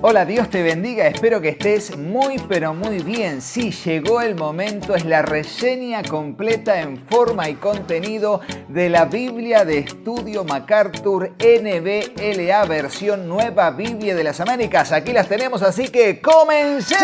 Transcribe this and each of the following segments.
Hola, Dios te bendiga, espero que estés muy pero muy bien. Sí, llegó el momento, es la reseña completa en forma y contenido de la Biblia de Estudio MacArthur NBLA, versión Nueva Biblia de las Américas. Aquí las tenemos, así que ¡comencemos!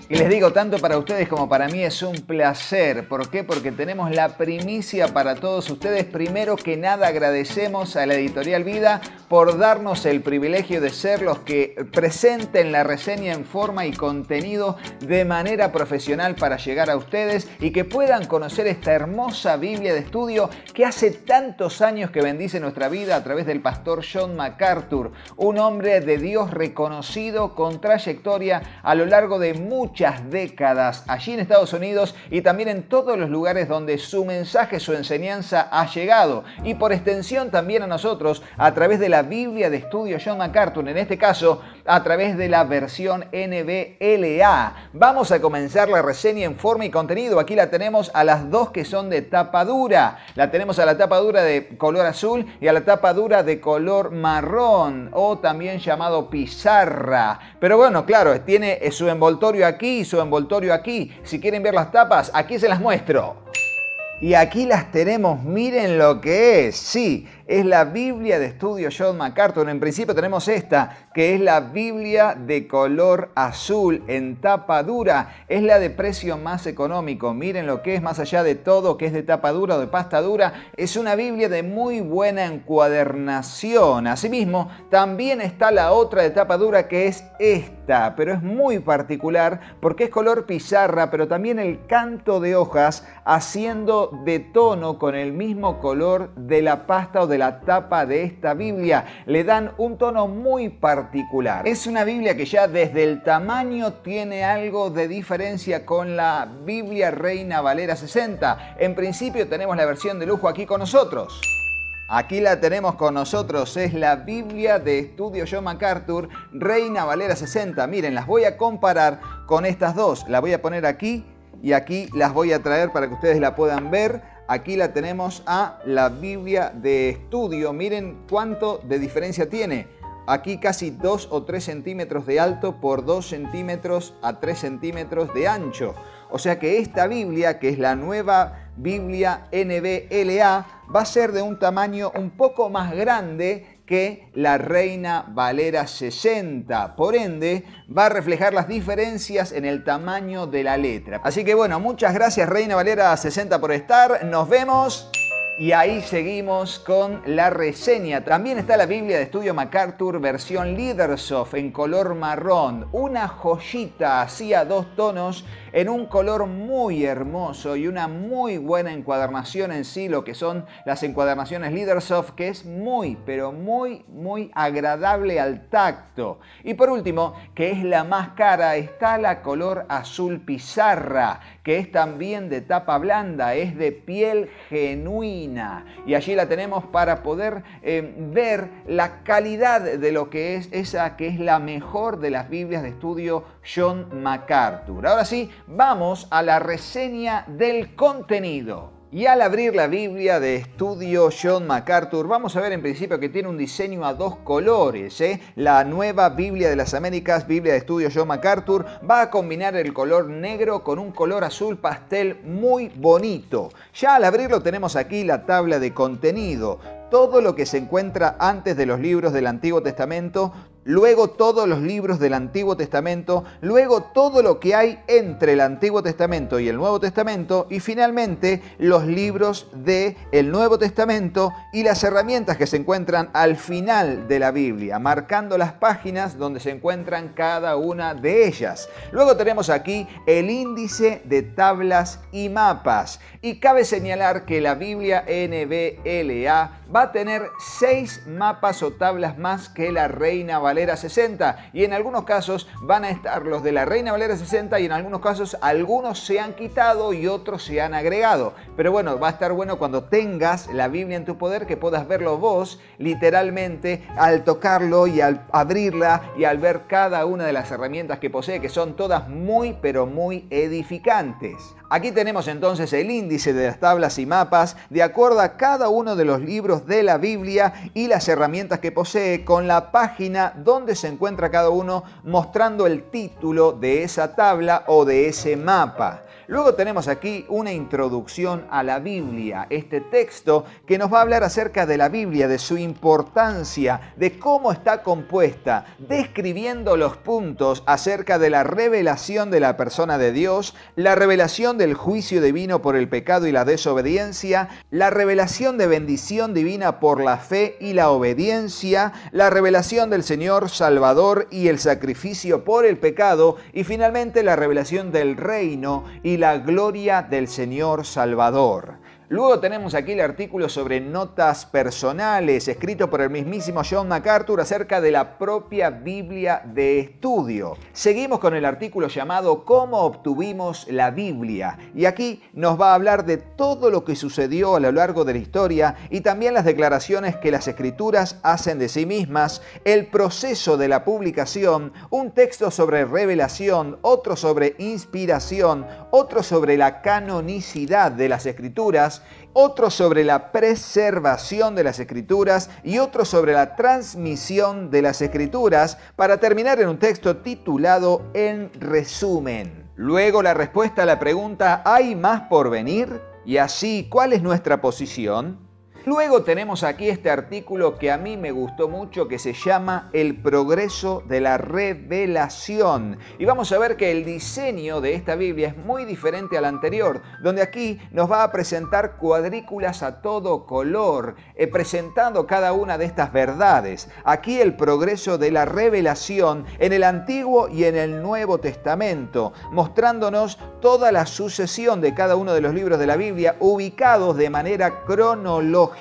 Y les digo, tanto para ustedes como para mí es un placer. ¿Por qué? Porque tenemos la primicia para todos ustedes. Primero que nada, agradecemos a la Editorial Vida por darnos el privilegio de ser los que presenten la reseña en forma y contenido de manera profesional para llegar a ustedes y que puedan conocer esta hermosa Biblia de estudio que hace tantos años que bendice nuestra vida a través del pastor John MacArthur, un hombre de Dios reconocido con trayectoria a lo largo de muchas décadas allí en Estados Unidos y también en todos los lugares donde su mensaje, su enseñanza ha llegado, y por extensión también a nosotros a través de la Biblia de estudio John MacArthur, en este caso a través de la versión NBLA. Vamos a comenzar la reseña en forma y contenido. Aquí la tenemos a las dos que son de tapa dura. La tenemos a la tapa dura de color azul y a la tapa dura de color marrón, o también llamado pizarra. Pero bueno, claro, tiene su envoltorio aquí y su envoltorio aquí. Si quieren ver las tapas, aquí se las muestro. Y aquí las tenemos, miren lo que es. Sí, es la Biblia de estudio John MacArthur. En principio tenemos esta, que es la Biblia de color azul en tapa dura. Es la de precio más económico. Miren lo que es, más allá de todo, que es de tapa dura o de pasta dura. Es una Biblia de muy buena encuadernación. Asimismo, también está la otra de tapa dura, que es esta, pero es muy particular porque es color pizarra, pero también el canto de hojas haciendo de tono con el mismo color de la pasta o de la tapa de esta Biblia. Le dan un tono muy particular. Es una Biblia que ya desde el tamaño tiene algo de diferencia con la Biblia Reina Valera 60. En principio tenemos la versión de lujo aquí con nosotros. Aquí la tenemos con nosotros, es la Biblia de estudio John MacArthur Reina Valera 60. Miren, las voy a comparar con estas dos. La voy a poner aquí y aquí las voy a traer para que ustedes la puedan ver. Aquí la tenemos a la Biblia de estudio. Miren cuánto de diferencia tiene. Aquí casi 2 o 3 centímetros de alto por 2 centímetros a 3 centímetros de ancho. O sea que esta Biblia, que es la nueva Biblia NBLA, va a ser de un tamaño un poco más grande que la Reina Valera 60. Por ende, va a reflejar las diferencias en el tamaño de la letra. Así que bueno, muchas gracias Reina Valera 60 por estar. Nos vemos. Y ahí seguimos con la reseña. También está la Biblia de estudio MacArthur versión Leadersoft en color marrón. Una joyita así a 2 tonos en un color muy hermoso y una muy buena encuadernación en sí, lo que son las encuadernaciones Leadersoft, que es muy, pero muy agradable al tacto. Y por último, que es la más cara, está la color azul pizarra, que es también de tapa blanda, es de piel genuina. Y allí la tenemos para poder ver la calidad de lo que es esa, que es la mejor de las Biblias de estudio John MacArthur. Ahora sí, vamos a la reseña del contenido. Y al abrir la Biblia de estudio John MacArthur, vamos a ver en principio que tiene un diseño a 2 colores. La nueva Biblia de las Américas, Biblia de estudio John MacArthur, va a combinar el color negro con un color azul pastel muy bonito. Ya al abrirlo tenemos aquí la tabla de contenido. Todo lo que se encuentra antes de los libros del Antiguo Testamento, luego todos los libros del Antiguo Testamento, luego todo lo que hay entre el Antiguo Testamento y el Nuevo Testamento, y finalmente los libros del Nuevo Testamento y las herramientas que se encuentran al final de la Biblia, marcando las páginas donde se encuentran cada una de ellas. Luego tenemos aquí el índice de tablas y mapas, y cabe señalar que la Biblia NBLA va a tener 6 mapas o tablas más que la Reina Valera Valera 60 y en algunos casos van a estar los de la Reina Valera 60 y en algunos casos algunos se han quitado y otros se han agregado. Pero bueno, va a estar bueno cuando tengas la Biblia en tu poder que puedas verlo vos literalmente al tocarlo y al abrirla y al ver cada una de las herramientas que posee, que son todas muy pero muy edificantes. Aquí tenemos entonces el índice de las tablas y mapas de acuerdo a cada uno de los libros de la Biblia y las herramientas que posee con la página donde se encuentra cada uno mostrando el título de esa tabla o de ese mapa. Luego tenemos aquí una introducción a la Biblia, este texto que nos va a hablar acerca de la Biblia, de su importancia, de cómo está compuesta, describiendo los puntos acerca de la revelación de la persona de Dios, la revelación del juicio divino por el pecado y la desobediencia, la revelación de bendición divina por la fe y la obediencia, la revelación del Señor Salvador y el sacrificio por el pecado y finalmente la revelación del reino y la gloria del Señor Salvador. Luego tenemos aquí el artículo sobre notas personales, escrito por el mismísimo John MacArthur acerca de la propia Biblia de estudio. Seguimos con el artículo llamado ¿Cómo obtuvimos la Biblia? Y aquí nos va a hablar de todo lo que sucedió a lo largo de la historia y también las declaraciones que las Escrituras hacen de sí mismas, el proceso de la publicación, un texto sobre revelación, otro sobre inspiración, otro sobre la canonicidad de las Escrituras, otro sobre la preservación de las Escrituras y otro sobre la transmisión de las Escrituras, para terminar en un texto titulado En resumen. Luego la respuesta a la pregunta ¿hay más por venir? Y así, ¿cuál es nuestra posición? Luego tenemos aquí este artículo que a mí me gustó mucho, que se llama El progreso de la revelación. Y vamos a ver que el diseño de esta Biblia es muy diferente al anterior, donde aquí nos va a presentar cuadrículas a todo color, presentando cada una de estas verdades. Aquí el progreso de la revelación en el Antiguo y en el Nuevo Testamento, mostrándonos toda la sucesión de cada uno de los libros de la Biblia, ubicados de manera cronológica,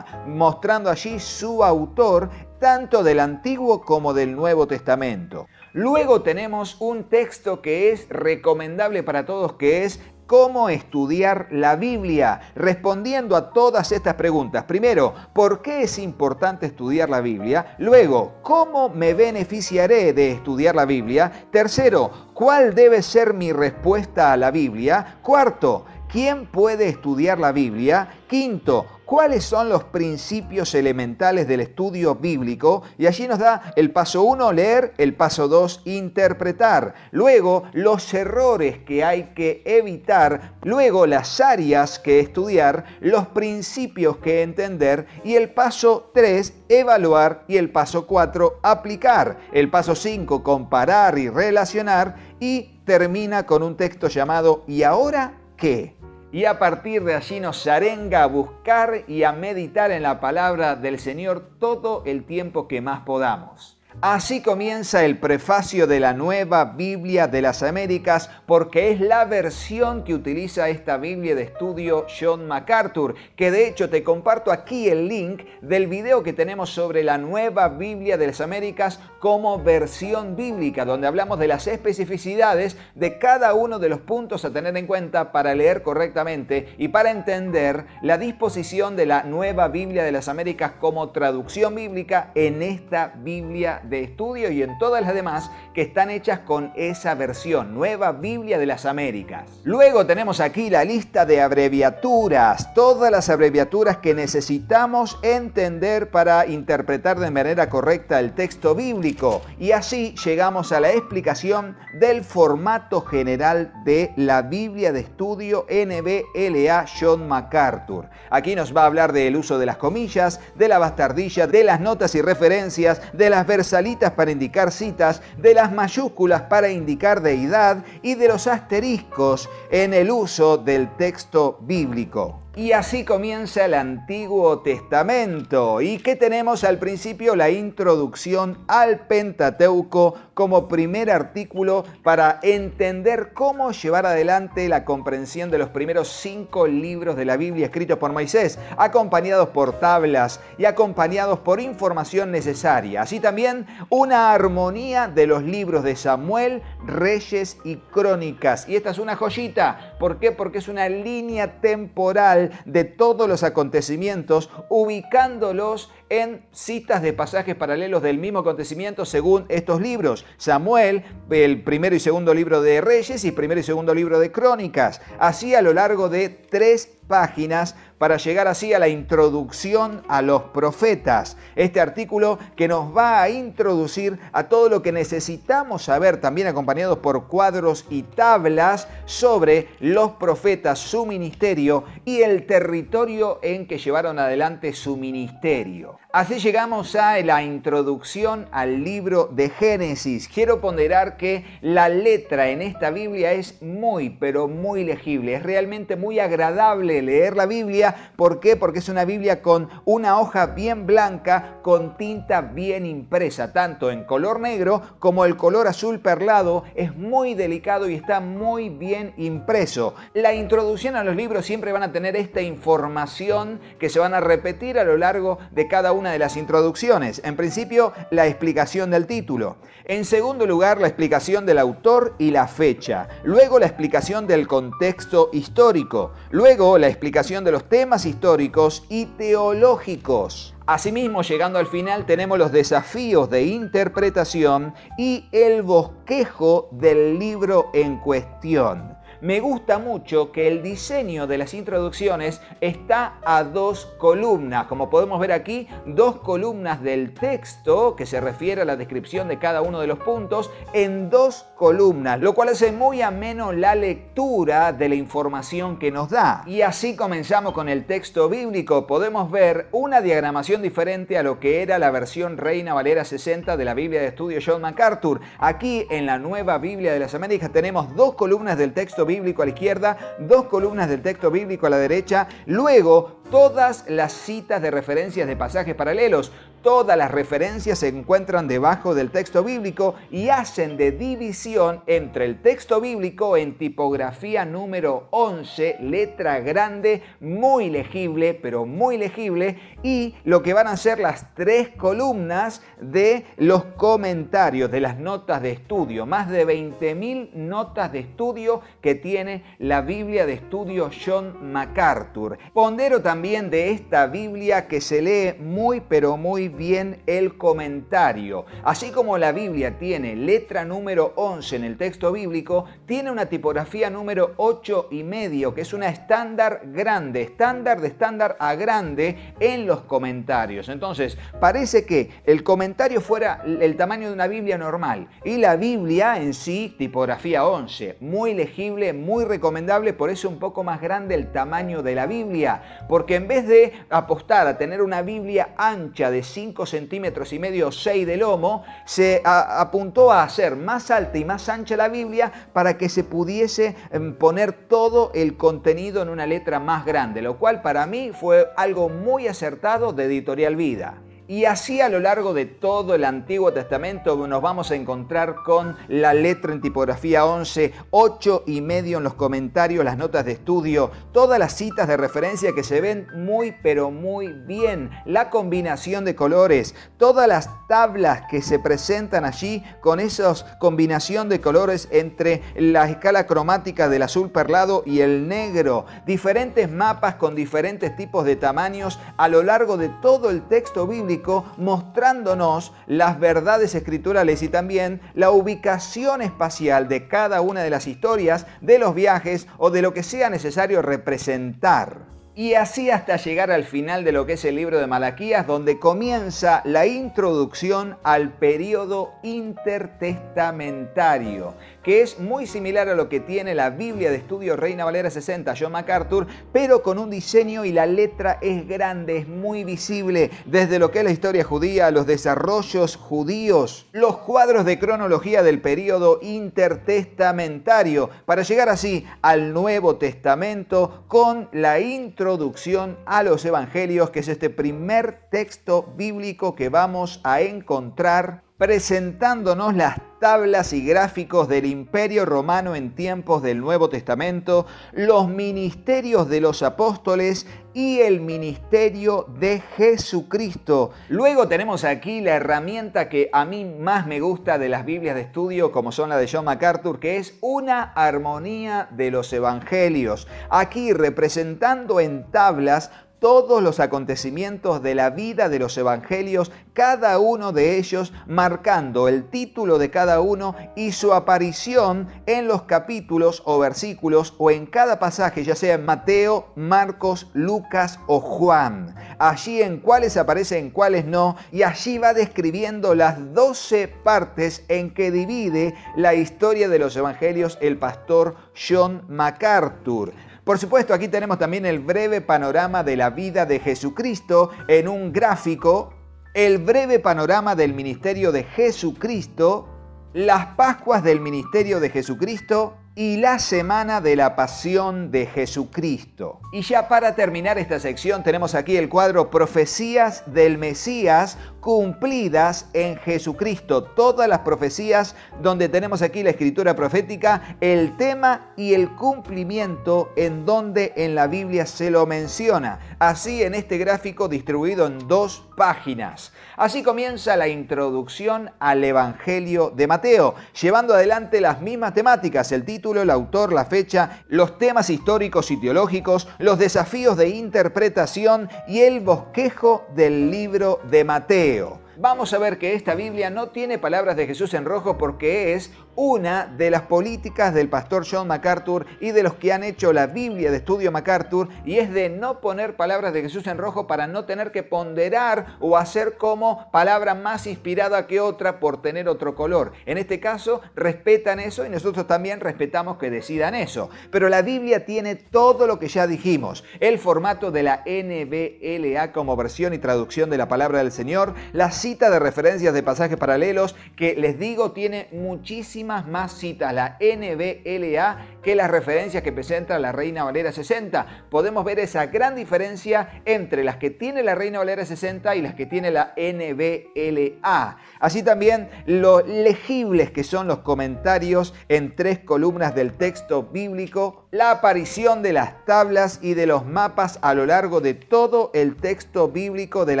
mostrando allí su autor tanto del Antiguo como del Nuevo Testamento. Luego tenemos un texto que es recomendable para todos, que es cómo estudiar la Biblia, respondiendo a todas estas preguntas. Primero, ¿por qué es importante estudiar la Biblia? Luego, ¿cómo me beneficiaré de estudiar la Biblia? Tercero, ¿cuál debe ser mi respuesta a la Biblia? Cuarto, ¿quién puede estudiar la Biblia? Quinto, ¿cuáles son los principios elementales del estudio bíblico? Y allí nos da el paso 1, leer, el paso 2, interpretar. Luego, los errores que hay que evitar. Luego, las áreas que estudiar, los principios que entender. Y el paso 3, evaluar. Y el paso 4, aplicar. El paso 5, comparar y relacionar. Y termina con un texto llamado ¿y ahora qué? Y a partir de allí nos arenga a buscar y a meditar en la palabra del Señor todo el tiempo que más podamos. Así comienza el prefacio de la Nueva Biblia de las Américas, porque es la versión que utiliza esta Biblia de estudio John MacArthur, que de hecho te comparto aquí el link del video que tenemos sobre la Nueva Biblia de las Américas como versión bíblica, donde hablamos de las especificidades de cada uno de los puntos a tener en cuenta para leer correctamente y para entender la disposición de la Nueva Biblia de las Américas como traducción bíblica en esta Biblia de estudio y en todas las demás que están hechas con esa versión, Nueva Biblia de las Américas. Luego tenemos aquí la lista de abreviaturas, todas las abreviaturas que necesitamos entender para interpretar de manera correcta el texto bíblico. Y así llegamos a la explicación del formato general de la Biblia de estudio NBLA John MacArthur. Aquí nos va a hablar del uso de las comillas, de la bastardilla, de las notas y referencias, de las versalitas para indicar citas, de las mayúsculas para indicar deidad y de los asteriscos en el uso del texto bíblico. Y así comienza el Antiguo Testamento. ¿Y qué tenemos al principio? La introducción al Pentateuco como primer artículo para entender cómo llevar adelante la comprensión de los primeros 5 libros de la Biblia escritos por Moisés, acompañados por tablas y acompañados por información necesaria. Así también una armonía de los libros de Samuel, Reyes y Crónicas. Y esta es una joyita. ¿Por qué? Porque es una línea temporal de todos los acontecimientos, ubicándolos en citas de pasajes paralelos del mismo acontecimiento según estos libros. Samuel, el primero y segundo libro de Reyes y primero y segundo libro de Crónicas. Así a lo largo de 3 páginas para llegar así a la introducción a los profetas. Este artículo que nos va a introducir a todo lo que necesitamos saber, también acompañados por cuadros y tablas sobre los profetas, su ministerio y el territorio en que llevaron adelante su ministerio. Así llegamos a la introducción al libro de Génesis. Quiero ponderar que la letra en esta Biblia es muy, pero muy legible. Es realmente muy agradable leer la Biblia. ¿Por qué? Porque es una Biblia con una hoja bien blanca, con tinta bien impresa, tanto en color negro como el color azul perlado. Es muy delicado y está muy bien impreso. La introducción a los libros siempre van a tener esta información que se van a repetir a lo largo de cada una de las introducciones. En principio, la explicación del título. En segundo lugar, la explicación del autor y la fecha. Luego, la explicación del contexto histórico. Luego, la explicación de los temas históricos y teológicos. Asimismo, llegando al final, tenemos los desafíos de interpretación y el bosquejo del libro en cuestión. Me gusta mucho que el diseño de las introducciones está a 2 columnas. Como podemos ver aquí, 2 columnas del texto que se refiere a la descripción de cada uno de los puntos en 2 columnas, lo cual hace muy ameno la lectura de la información que nos da. Y así comenzamos con el texto bíblico. Podemos ver una diagramación diferente a lo que era la versión Reina Valera 60 de la Biblia de Estudio John MacArthur. Aquí en la Nueva Biblia de las Américas tenemos 2 columnas del texto bíblico a la izquierda, 2 columnas del texto bíblico a la derecha, luego todas las citas de referencias de pasajes paralelos. Todas las referencias se encuentran debajo del texto bíblico y hacen de división entre el texto bíblico en tipografía número 11, letra grande, muy legible, pero muy legible, y lo que van a ser las 3 columnas de los comentarios, de las notas de estudio. Más de 20.000 notas de estudio que tiene la Biblia de Estudio John MacArthur. Pondero también de esta Biblia que se lee muy, pero muy bien el comentario. Así como la Biblia tiene letra número 11 en el texto bíblico, tiene una tipografía número 8,5, que es una estándar grande, estándar de estándar a grande en los comentarios. Entonces, parece que el comentario fuera el tamaño de una Biblia normal y la Biblia en sí, tipografía 11, muy legible, muy recomendable, por eso un poco más grande el tamaño de la Biblia, porque en vez de apostar a tener una Biblia ancha de 5,5 centímetros o 6 de lomo, se apuntó a hacer más alta y más ancha la Biblia para que se pudiese poner todo el contenido en una letra más grande, lo cual para mí fue algo muy acertado de Editorial Vida. Y así a lo largo de todo el Antiguo Testamento nos vamos a encontrar con la letra en tipografía 11, 8,5 en los comentarios, las notas de estudio, todas las citas de referencia que se ven muy pero muy bien, la combinación de colores, todas las tablas que se presentan allí con esa combinación de colores entre la escala cromática del azul perlado y el negro, diferentes mapas con diferentes tipos de tamaños a lo largo de todo el texto bíblico, mostrándonos las verdades escriturales y también la ubicación espacial de cada una de las historias, de los viajes o de lo que sea necesario representar. Y así hasta llegar al final de lo que es el libro de Malaquías, donde comienza la introducción al periodo intertestamentario. que es muy similar a lo que tiene la Biblia de Estudio Reina Valera 60, John MacArthur, pero con un diseño y la letra es grande, es muy visible, desde lo que es la historia judía, los desarrollos judíos, los cuadros de cronología del período intertestamentario, para llegar así al Nuevo Testamento con la introducción a los Evangelios, que es este primer texto bíblico que vamos a encontrar presentándonos las tablas y gráficos del Imperio Romano en tiempos del Nuevo Testamento, los ministerios de los apóstoles y el ministerio de Jesucristo. Luego tenemos aquí la herramienta que a mí más me gusta de las Biblias de estudio, como son la de John MacArthur, que es una armonía de los Evangelios. Aquí representando en tablas todos los acontecimientos de la vida de los evangelios, cada uno de ellos marcando el título de cada uno y su aparición en los capítulos o versículos o en cada pasaje, ya sea en Mateo, Marcos, Lucas o Juan. Allí en cuáles aparece, en cuáles no, y allí va describiendo las 12 partes en que divide la historia de los evangelios el pastor John MacArthur. Por supuesto, aquí tenemos también el breve panorama de la vida de Jesucristo en un gráfico, el breve panorama del ministerio de Jesucristo, las Pascuas del ministerio de Jesucristo y la semana de la pasión de Jesucristo. Y ya para terminar esta sección tenemos aquí el cuadro Profecías del Mesías cumplidas en Jesucristo. Todas las profecías donde tenemos aquí la escritura profética, el tema y el cumplimiento en donde en la Biblia se lo menciona. Así en este gráfico distribuido en 2 páginas. Así comienza la introducción al Evangelio de Mateo, llevando adelante las mismas temáticas, el título, el autor, la fecha, los temas históricos y teológicos, los desafíos de interpretación y el bosquejo del libro de Mateo. Vamos a ver que esta Biblia no tiene palabras de Jesús en rojo porque es una de las políticas del pastor John MacArthur y de los que han hecho la Biblia de Estudio MacArthur, y es de no poner palabras de Jesús en rojo para no tener que ponderar o hacer como palabra más inspirada que otra por tener otro color. En este caso respetan eso y nosotros también respetamos que decidan eso. Pero la Biblia tiene todo lo que ya dijimos: el formato de la NBLA como versión y traducción de la palabra del Señor, la cita de referencias de pasajes paralelos, que les digo tiene muchísimas más citas la NBLA que las referencias que presenta la Reina Valera 60. Podemos ver esa gran diferencia entre las que tiene la Reina Valera 60 y las que tiene la NBLA. Así también lo legibles que son los comentarios en 3 columnas del texto bíblico, la aparición de las tablas y de los mapas a lo largo de todo el texto bíblico del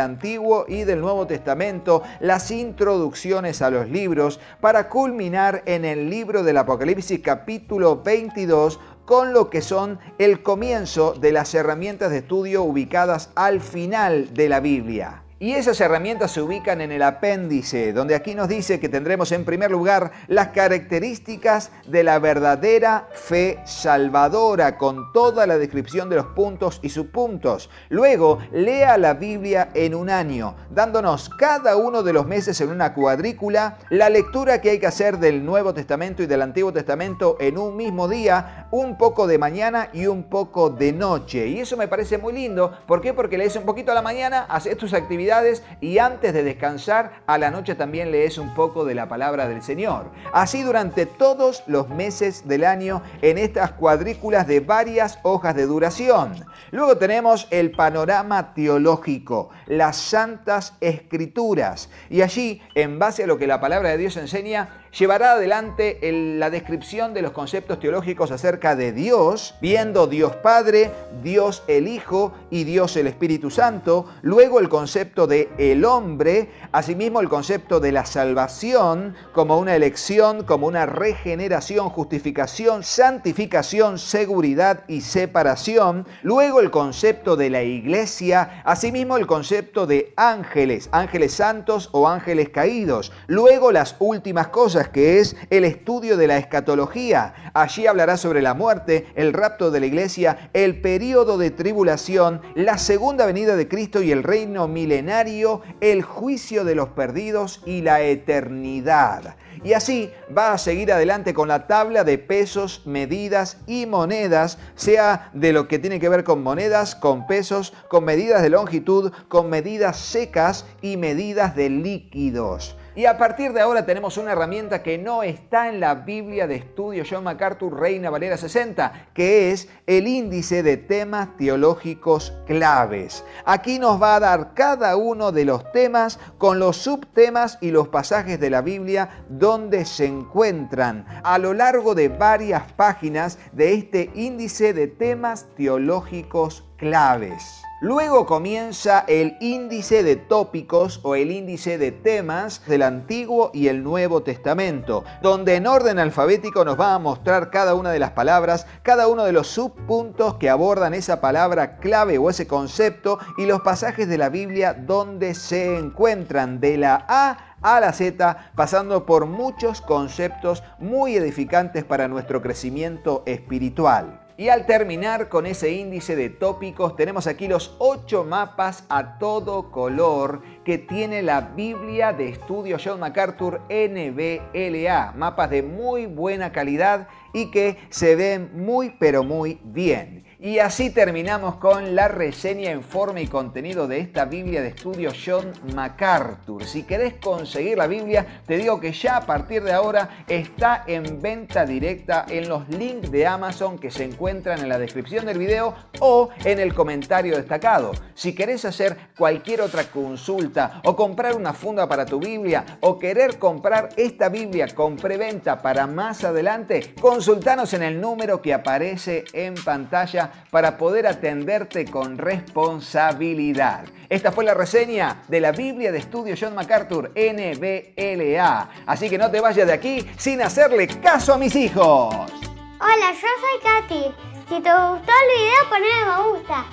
Antiguo y del Nuevo Testamento, las introducciones a los libros, para culminar en el libro del Apocalipsis capítulo 22, con lo que son el comienzo de las herramientas de estudio ubicadas al final de la Biblia. Y esas herramientas se ubican en el apéndice, donde aquí nos dice que tendremos en primer lugar las características de la verdadera fe salvadora, con toda la descripción de los puntos y subpuntos. Luego, lea la Biblia en un año, dándonos cada uno de los meses en una cuadrícula, la lectura que hay que hacer del Nuevo Testamento y del Antiguo Testamento en un mismo día, un poco de mañana y un poco de noche. Y eso me parece muy lindo. ¿Por qué? Porque lees un poquito a la mañana, haces tus actividades y antes de descansar a la noche también lees un poco de la palabra del Señor. Así durante todos los meses del año en estas cuadrículas de varias hojas de duración. Luego tenemos el panorama teológico, las Santas Escrituras, y allí, en base a lo que la palabra de Dios enseña, llevará adelante la descripción de los conceptos teológicos acerca de Dios, viendo Dios Padre, Dios el Hijo y Dios el Espíritu Santo. Luego el concepto de el hombre, asimismo el concepto de la salvación como una elección, como una regeneración, justificación, santificación, seguridad y separación. Luego el concepto de la iglesia, asimismo el concepto de ángeles, ángeles santos o ángeles caídos. Luego las últimas cosas, que es el estudio de la escatología. Allí hablará sobre la muerte, el rapto de la iglesia, el período de tribulación, la segunda venida de Cristo y el reino milenario, el juicio de los perdidos y la eternidad. Y así va a seguir adelante con la tabla de pesos, medidas y monedas, sea de lo que tiene que ver con monedas, con pesos, con medidas de longitud, con medidas secas y medidas de líquidos. Y a partir de ahora tenemos una herramienta que no está en la Biblia de Estudio John MacArthur Reina Valera 60, que es el índice de temas teológicos claves. Aquí nos va a dar cada uno de los temas con los subtemas y los pasajes de la Biblia donde se encuentran a lo largo de varias páginas de este índice de temas teológicos claves. Luego comienza el índice de tópicos o el índice de temas del Antiguo y el Nuevo Testamento, donde en orden alfabético nos va a mostrar cada una de las palabras, cada uno de los subpuntos que abordan esa palabra clave o ese concepto y los pasajes de la Biblia donde se encuentran de la A la Z, pasando por muchos conceptos muy edificantes para nuestro crecimiento espiritual. Y al terminar con ese índice de tópicos, tenemos aquí los 8 mapas a todo color que tiene la Biblia de Estudio John MacArthur NBLA. Mapas de muy buena calidad y que se ven muy pero muy bien. Y así terminamos con la reseña en forma y contenido de esta Biblia de Estudio John MacArthur. Si querés conseguir la Biblia, te digo que ya a partir de ahora está en venta directa en los links de Amazon que se encuentran en la descripción del video o en el comentario destacado. Si querés hacer cualquier otra consulta o comprar una funda para tu Biblia o querer comprar esta Biblia con preventa para más adelante, consultanos en el número que aparece en pantalla para poder atenderte con responsabilidad. Esta fue la reseña de la Biblia de Estudio John MacArthur NBLA. Así que no te vayas de aquí sin hacerle caso a mis hijos. Hola, yo soy Katy. Si te gustó el video, ponle me gusta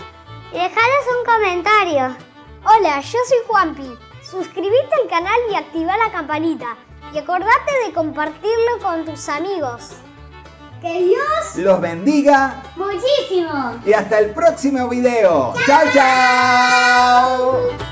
y dejales un comentario. Hola, yo soy Juanpi. Suscríbete al canal y activa la campanita. Y acordate de compartirlo con tus amigos. ¡Que Dios los bendiga muchísimo! y hasta el próximo video. ¡Chao, chao!